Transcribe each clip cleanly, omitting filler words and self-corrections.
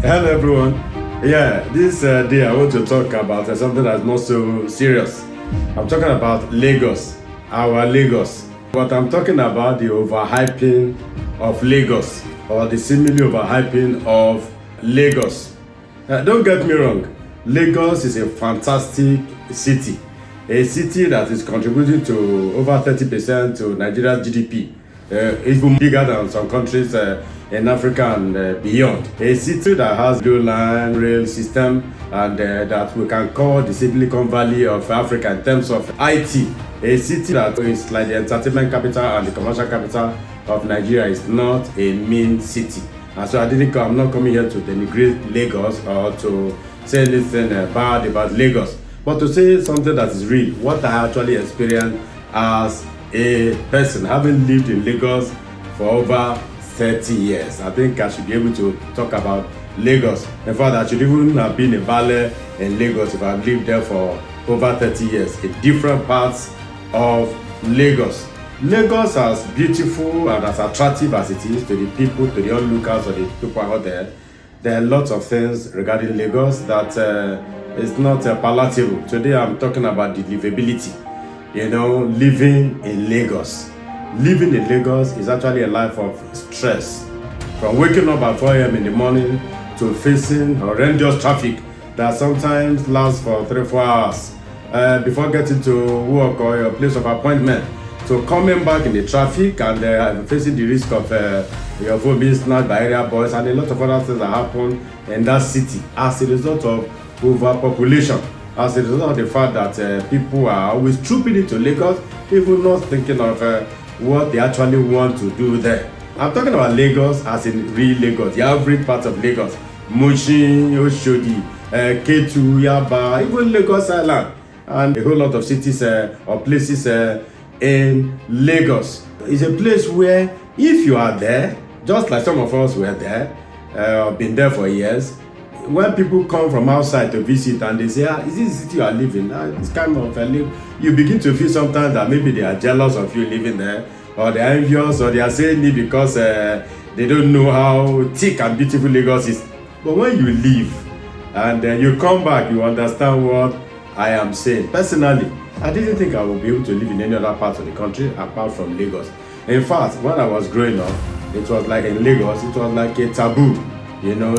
Hello everyone. Yeah, this day I want to talk about something that's not so serious. I'm talking about Lagos, our Lagos. But I'm talking about the overhyping of Lagos, or the seemingly overhyping of Lagos. Don't get me wrong, Lagos is a fantastic city. A city that is contributing to over 30% to Nigeria's GDP, even bigger than some countries in Africa and beyond. A city that has blue line rail system and that we can call the Silicon Valley of Africa in terms of IT. A city that is like the entertainment capital and the commercial capital of Nigeria is not a mean city. And so I'm not coming here to denigrate Lagos or to say anything bad about Lagos, but to say something that is real, what I actually experienced as a person having lived in Lagos for over 30 years. I think I should be able to talk about Lagos. In fact, I should even have been a ballet in Lagos if I've lived there for over 30 years in different parts of Lagos. Lagos, as beautiful and as attractive as it is to the people, to the onlookers or the people out there, there are lots of things regarding Lagos that is not palatable. Today I'm talking about the livability. Living in Lagos. Living in Lagos is actually a life of stress. From waking up at 4 a.m. in the morning to facing horrendous traffic that sometimes lasts for 3-4 hours before getting to work or your place of appointment, to coming back in the traffic and facing the risk of your phone being snatched by area boys and a lot of other things that happen in that city as a result of overpopulation, as a result of the fact that people are always trooping into Lagos, even not thinking of what they actually want to do there. I'm talking about Lagos as in real Lagos, the average part of Lagos, Mushin, Oshodi, Ketu, Yaba, even Lagos Island, and a whole lot of cities or places in Lagos. It's a place where if you are there, just like some of us were there, been there for years, when people come from outside to visit and they say, is this the city you are living? It's kind of you begin to feel sometimes that maybe they are jealous of you living there, or they are envious, or they are saying it because they don't know how thick and beautiful Lagos is. But when you leave and you come back, you understand what I am saying. Personally, I didn't think I would be able to live in any other part of the country apart from Lagos. In fact, when I was growing up, it was like in Lagos, it was like a taboo,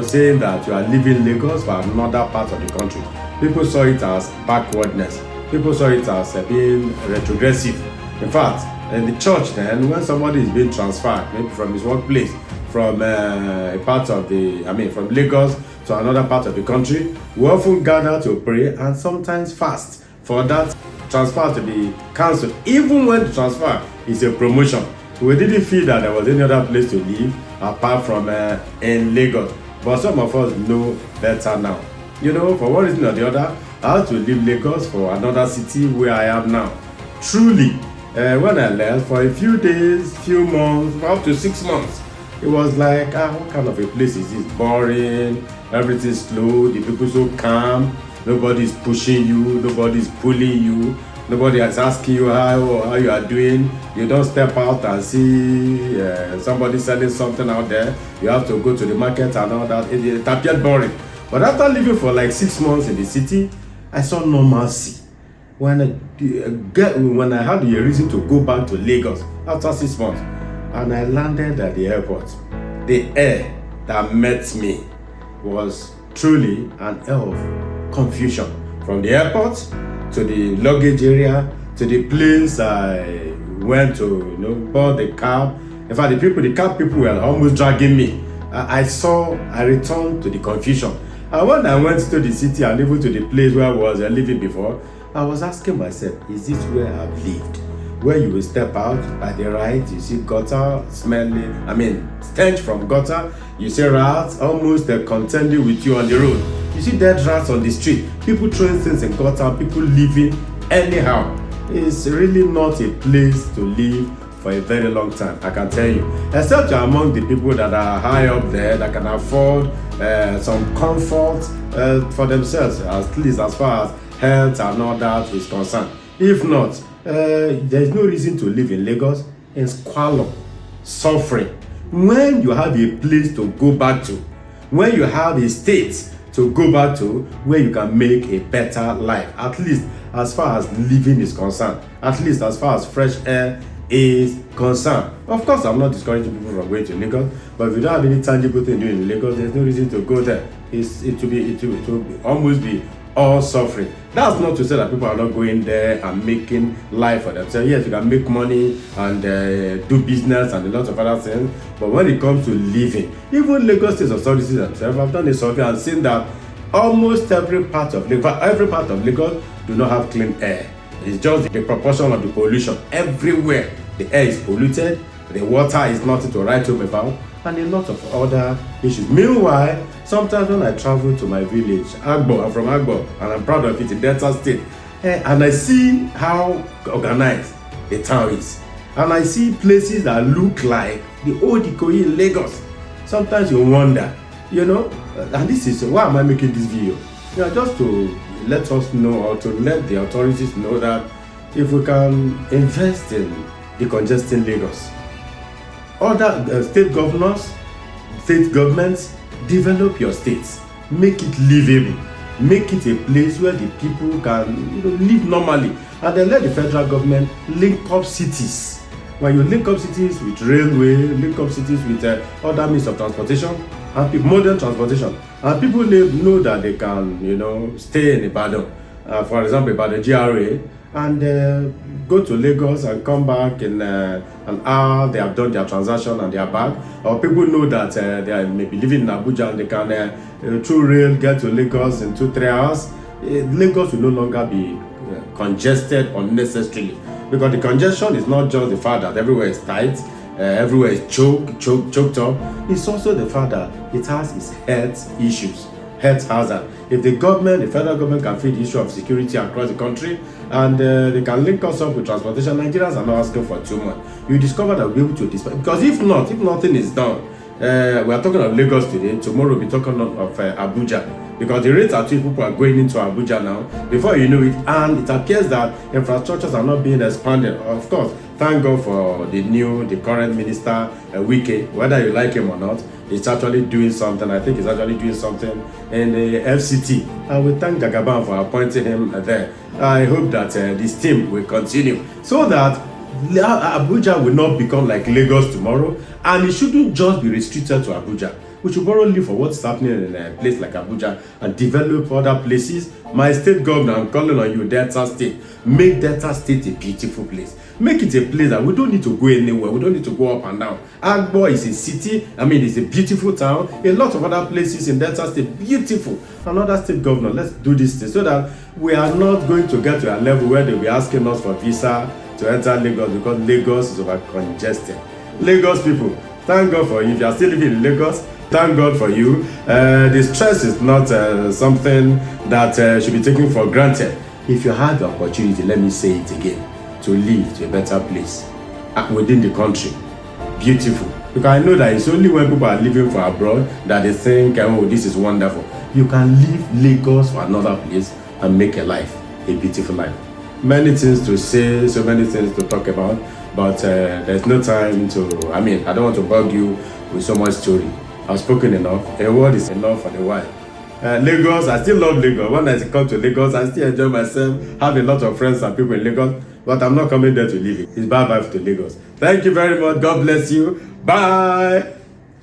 saying that you are leaving Lagos for another part of the country. People saw it as backwardness. People saw it as being retrogressive. In fact, in the church then, when somebody is being transferred, maybe from his workplace, from from Lagos to another part of the country, we often gather to pray and sometimes fast for that transfer to be cancelled, even when the transfer is a promotion. We didn't feel that there was any other place to live apart from in Lagos. But some of us know better now. For one reason or the other, I had to leave Lagos for another city where I am now. Truly, when I left for a few days, few months, up to 6 months, it was like, what kind of a place is this? Boring, everything's slow, the people so calm, nobody's pushing you, nobody's pulling you, nobody is asking you how you are doing. You don't step out and see somebody selling something out there. You have to go to the market and all that. It appeared boring. But after living for like 6 months in the city, I saw normalcy. When I had a reason to go back to Lagos after 6 months, and I landed at the airport, the air that met me was truly an air of confusion. From the airport to the luggage area to the place I went to, board the cab. In fact, the cab people were almost dragging me. I returned to the confusion. And when I went to the city and even to the place where I was living before, I was asking myself, is this where I've lived? Where you will step out by the right, you see gutter smelling, stench from gutter, you see rats almost contending with you on the road. You see dead rats on the street, people throwing things in gutter, people living anyhow. It's really not a place to live for a very long time, I can tell you. Except you're among the people that are high up there that can afford some comfort for themselves, at least as far as health and all that is concerned. If not, there is no reason to live in Lagos in squalor, suffering, when you have a place to go back to, when you have a state to go back to where you can make a better life, at least as far as living is concerned, at least as far as fresh air is concerned. Of course, I'm not discouraging people from going to Lagos, but if you don't have any tangible thing doing in Lagos, there's no reason to go there. It will almost be all suffering. That's not to say that people are not going there and making life for themselves. Yes, you can make money and do business and a lot of other things, but when it comes to living, even Lagos State authorities themselves have done a survey and seen that almost every part of Lagos do not have clean air. It's just the proportion of the pollution. Everywhere the air is polluted, the water is nothing to write home about, and a lot of other issues. Meanwhile, sometimes when I travel to my village, Agbo, I'm from Agbo, and I'm proud of it in Delta State, and I see how organized the town is, and I see places that look like the old Ikoyi in Lagos. Sometimes you wonder, and this is why am I making this video? Just to let us know, or to let the authorities know that if we can invest in decongesting Lagos, other state governors, state governments, develop your states, make it livable, make it a place where the people can live normally, and then let the federal government link up cities. When you link up cities with railway, link up cities with other means of transportation and modern transportation, and people know that they can stay in Ibadan, for example Ibadan GRA, and go to Lagos and come back in an hour. They have done their transaction and they are back. Or people know that they may be living in Abuja and they can through rail get to Lagos in 2-3 hours. Lagos will no longer be congested unnecessarily, because the congestion is not just the fact that everywhere is tight, everywhere is choked up. It's also the fact that it has its health issues, health hazard. If the federal government can feed the issue of security across the country, and they can link us up with transportation, Nigerians are not asking for too much. You discover that we'll be able to dispatch, because if nothing is done, we are talking of Lagos today, tomorrow we'll be talking of Abuja, because the rates at which people are going into Abuja now, before you know it, and it appears that infrastructures are not being expanded. Of course, thank God for the current minister, Wike, whether you like him or not, he's actually doing something. I think he's actually doing something in the FCT. And we thank Jagaban for appointing him there. I hope that this team will continue, so that Abuja will not become like Lagos tomorrow, and it shouldn't just be restricted to Abuja. We should borrow leave for what's happening in a place like Abuja and develop other places. My state governor, I'm calling on you, Delta State. Make Delta State a beautiful place. Make it a place that we don't need to go anywhere. We don't need to go up and down. Agbo is a city. It's a beautiful town. A lot of other places in Delta State, beautiful. Another state governor, let's do this thing so that we are not going to get to a level where they'll be asking us for visa to enter Lagos, because Lagos is over congested. Lagos people, thank God for you. If you are still living in Lagos, thank God for you. The stress is not something that should be taken for granted. If you have the opportunity, let me say it again, to live to a better place within the country, beautiful. Because I know that it's only when people are living for abroad that they think, oh, this is wonderful. You can leave Lagos for another place and make a life, a beautiful life. Many things to say, so many things to talk about, but there's no time to, I don't want to bug you with so much story. I've spoken enough. A word is enough for the while. Lagos, I still love Lagos. When I come to Lagos, I still enjoy myself, have a lot of friends and people in Lagos, but I'm not coming there to live it. It's bye-bye to Lagos. Thank you very much. God bless you. Bye.